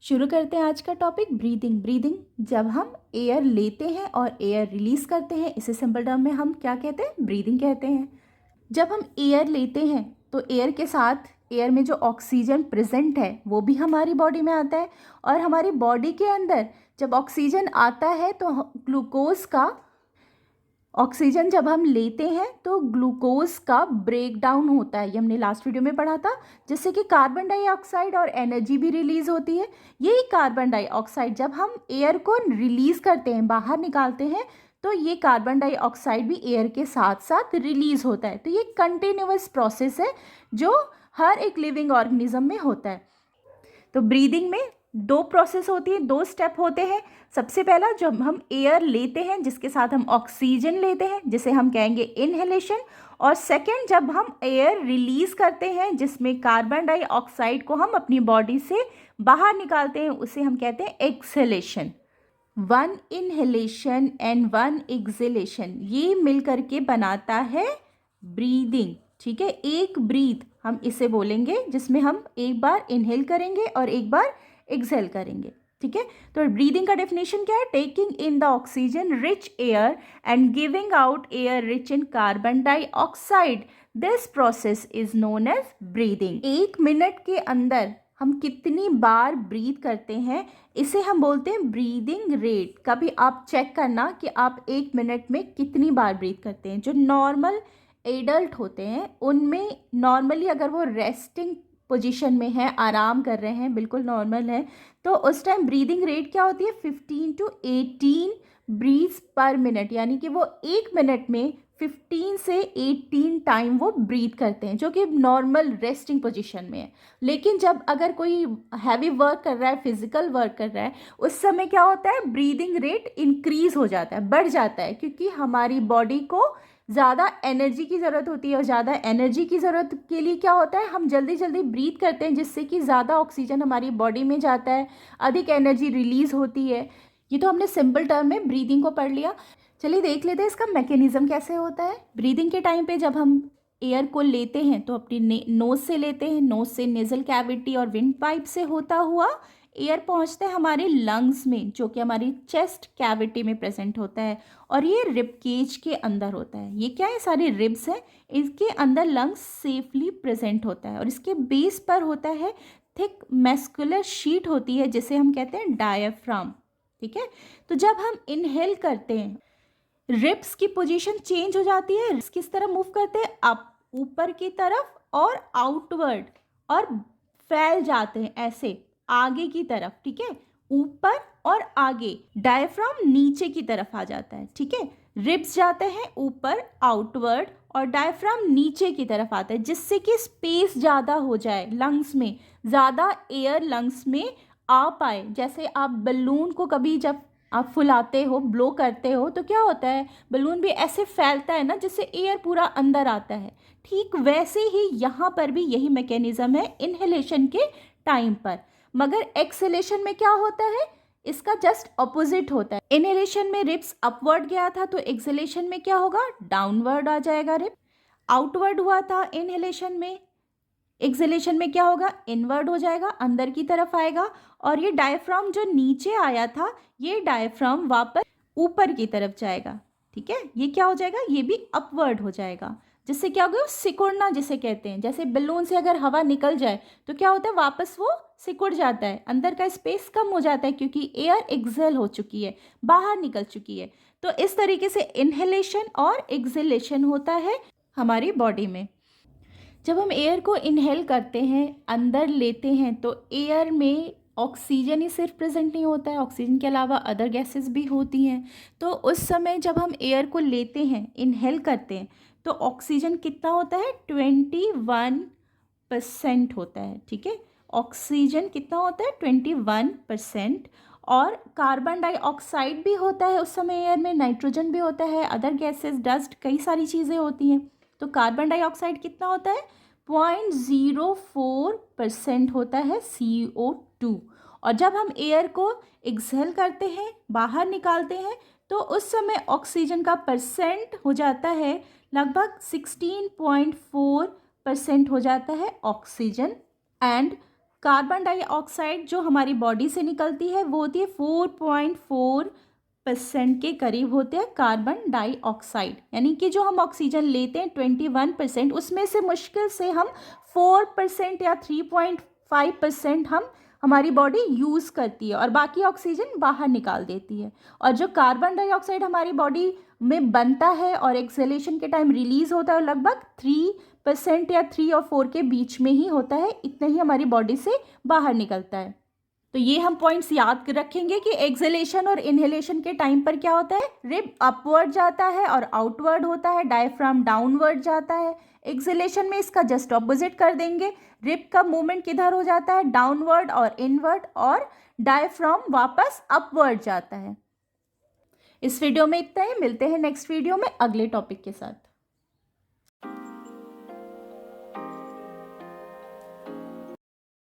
शुरू करते हैं आज का टॉपिक ब्रीदिंग। ब्रीदिंग जब हम एयर लेते हैं और एयर रिलीज करते हैं, इसे सिंपल टर्म में हम क्या कहते हैं? ब्रीदिंग कहते हैं। जब हम एयर लेते हैं तो एयर के साथ एयर में जो ऑक्सीजन प्रेजेंट है वो भी हमारी बॉडी में आता है, और हमारी बॉडी के अंदर जब ऑक्सीजन आता है तो ग्लूकोज का ऑक्सीजन जब हम लेते हैं तो ग्लूकोज का ब्रेक डाउन होता है, ये हमने लास्ट वीडियो में पढ़ा था, जिससे कि कार्बन डाइऑक्साइड और एनर्जी भी रिलीज होती है। यही कार्बन डाइऑक्साइड जब हम एयर को रिलीज करते हैं, बाहर निकालते हैं, तो ये कार्बन डाइऑक्साइड भी एयर के साथ साथ रिलीज होता है। तो ये कंटिन्यूअस प्रोसेस है जो हर एक लिविंग ऑर्गेनिज्म में होता है। तो ब्रीदिंग में दो प्रोसेस होती है, दो स्टेप होते हैं। सबसे पहला जब हम एयर लेते हैं जिसके साथ हम ऑक्सीजन लेते हैं, जिसे हम कहेंगे इनहेलेशन, और सेकंड जब हम एयर रिलीज करते हैं जिसमें कार्बन डाइऑक्साइड को हम अपनी बॉडी से बाहर निकालते हैं, उसे हम कहते हैं exhalation. One inhalation and one exhalation ये मिल करके बनाता है ब्रीदिंग। ठीक है, एक ब्रीथ हम इसे बोलेंगे जिसमें हम एक बार इनहेल करेंगे और एक बार एक्सहेल करेंगे। ठीक है, तो ब्रीदिंग का डेफिनेशन क्या है? Taking in the oxygen rich air and giving out air rich in carbon dioxide, this process is known as breathing. एक मिनट के अंदर हम कितनी बार ब्रीथ करते हैं इसे हम बोलते हैं ब्रीदिंग रेट। कभी आप चेक करना कि आप एक मिनट में कितनी बार ब्रीथ करते हैं। जो नॉर्मल एडल्ट होते हैं उनमें नॉर्मली अगर वो रेस्टिंग पोजीशन में है, आराम कर रहे हैं, बिल्कुल नॉर्मल है, तो उस टाइम ब्रीदिंग रेट क्या होती है? 15 to 18 ब्रीथ्स पर मिनट, यानी कि वो एक मिनट में 15 से 18 टाइम वो ब्रीथ करते हैं, जो कि नॉर्मल रेस्टिंग पोजीशन में है। लेकिन जब अगर कोई हैवी वर्क कर रहा है, फिजिकल वर्क कर रहा है, उस समय क्या होता है? ब्रीदिंग रेट इंक्रीज हो जाता है, बढ़ जाता है, क्योंकि हमारी बॉडी को ज़्यादा एनर्जी की ज़रूरत होती है, और ज़्यादा एनर्जी की ज़रूरत के लिए क्या होता है? हम जल्दी जल्दी ब्रीथ करते हैं, जिससे कि ज़्यादा ऑक्सीजन हमारी बॉडी में जाता है, अधिक एनर्जी रिलीज़ होती है। ये तो हमने सिंपल टर्म में ब्रीदिंग को पढ़ लिया। चलिए देख लेते हैं इसका मैकेनिज्म कैसे होता है। ब्रीदिंग के टाइम पे जब हम एयर को लेते हैं तो अपनी नोज़ से लेते हैं, नोज़ से नेजल कैविटी और विंड पाइप से होता हुआ एयर पहुंचता है हमारे लंग्स में, जो कि हमारी चेस्ट कैविटी में प्रेजेंट होता है, और ये रिब केज के अंदर होता है। ये क्या है? सारे रिब्स हैं, इसके अंदर लंग्स सेफली प्रेजेंट होता है, और इसके बेस पर होता है थिक मस्कुलर शीट होती है, जिसे हम कहते हैं डायफ्राम। ठीक है, तो जब हम इनहेल करते हैं रिब्स की पोजीशन चेंज हो जाती है, रिब्स किस तरह मूव करते हैं? अप, ऊपर की तरफ और आउटवर्ड, और फैल जाते हैं ऐसे आगे की तरफ। ठीक है, ऊपर और आगे। डायफ्राम नीचे की तरफ आ जाता है। ठीक है, रिब्स जाते हैं ऊपर आउटवर्ड और डायफ्राम नीचे की तरफ आता है, जिससे कि स्पेस ज़्यादा हो जाए लंग्स में, ज़्यादा एयर लंग्स में आ पाए। जैसे आप बलून को कभी जब आप फुलाते हो, ब्लो करते हो, तो क्या होता है? बलून भी ऐसे फैलता है ना, जिससे एयर पूरा अंदर आता है। ठीक वैसे ही यहाँ पर भी यही मैकेनिज्म है इनहेलेशन के टाइम पर। मगर एक्सहेलेशन में क्या होता है? इसका जस्ट ऑपोजिट होता है। इनहेलेशन में रिब्स अपवर्ड गया था, तो एक्सहेलेशन में क्या होगा? डाउनवर्ड आ जाएगा रिब। आउटवर्ड हुआ था इनहेलेशन में, एक्सहेलेशन में क्या होगा? इनवर्ड हो जाएगा, अंदर की तरफ आएगा। और ये डायफ्राम जो नीचे आया था, ये डायफ्राम वापस ऊपर की तरफ जाएगा। ठीक है, ये क्या हो जाएगा? ये भी अपवर्ड हो जाएगा, जिससे क्या होगा? सिकुड़ना जिसे कहते हैं। जैसे बलून से अगर हवा निकल जाए तो क्या होता है? वापस वो सिकुड़ जाता है, अंदर का स्पेस कम हो जाता है, क्योंकि एयर एक्सहेल हो चुकी है, बाहर निकल चुकी है। तो इस तरीके से इनहेलेशन और एक्सहेलेशन होता है हमारी बॉडी में। जब हम एयर को इनहेल करते हैं, अंदर लेते हैं, तो एयर में ऑक्सीजन ही सिर्फ प्रेजेंट नहीं होता है, ऑक्सीजन के अलावा अदर गैसेस भी होती हैं। तो उस समय जब हम एयर को लेते हैं, इनहेल करते हैं, तो ऑक्सीजन कितना होता है? 21% होता है। ठीक है, ऑक्सीजन कितना होता है? 21%। और कार्बन डाइऑक्साइड भी होता है उस समय एयर में, नाइट्रोजन भी होता है, अदर गैसेस, डस्ट, कई सारी चीज़ें होती हैं। तो कार्बन डाइऑक्साइड कितना होता है? 0.04% होता है CO2। और जब हम एयर को एक्सहेल करते हैं, बाहर निकालते हैं, तो उस समय ऑक्सीजन का परसेंट हो जाता है लगभग 16.4% हो जाता है ऑक्सीजन, एंड कार्बन डाइऑक्साइड जो हमारी बॉडी से निकलती है वो होती है 4.4% के करीब होते हैं कार्बन डाइऑक्साइड, यानी कि जो हम ऑक्सीजन लेते हैं 21%, उसमें से मुश्किल से हम 4% या 3.5% हमारी बॉडी यूज़ करती है और बाकी ऑक्सीजन बाहर निकाल देती है। और जो कार्बन डाइऑक्साइड हमारी बॉडी में बनता है और एक्सहेलेशन के टाइम रिलीज होता है लगभग 3% या 3 और 4 के बीच में ही होता है, इतना ही हमारी बॉडी से बाहर निकलता है। तो ये हम पॉइंट्स याद रखेंगे कि एक्सहेलेशन और इनहेलेशन के टाइम पर क्या होता है, रिब अपवर्ड जाता है और आउटवर्ड होता है, डायफ्राम डाउनवर्ड जाता है। एक्सहेलेशन में इसका जस्ट ऑपोजिट कर देंगे, रिब का मूवमेंट किधर हो जाता है, डाउनवर्ड और इनवर्ड, और डायफ्राम वापस अपवर्ड जाता है। इस वीडियो में इतना ही, मिलते हैं नेक्स्ट वीडियो में अगले टॉपिक के साथ।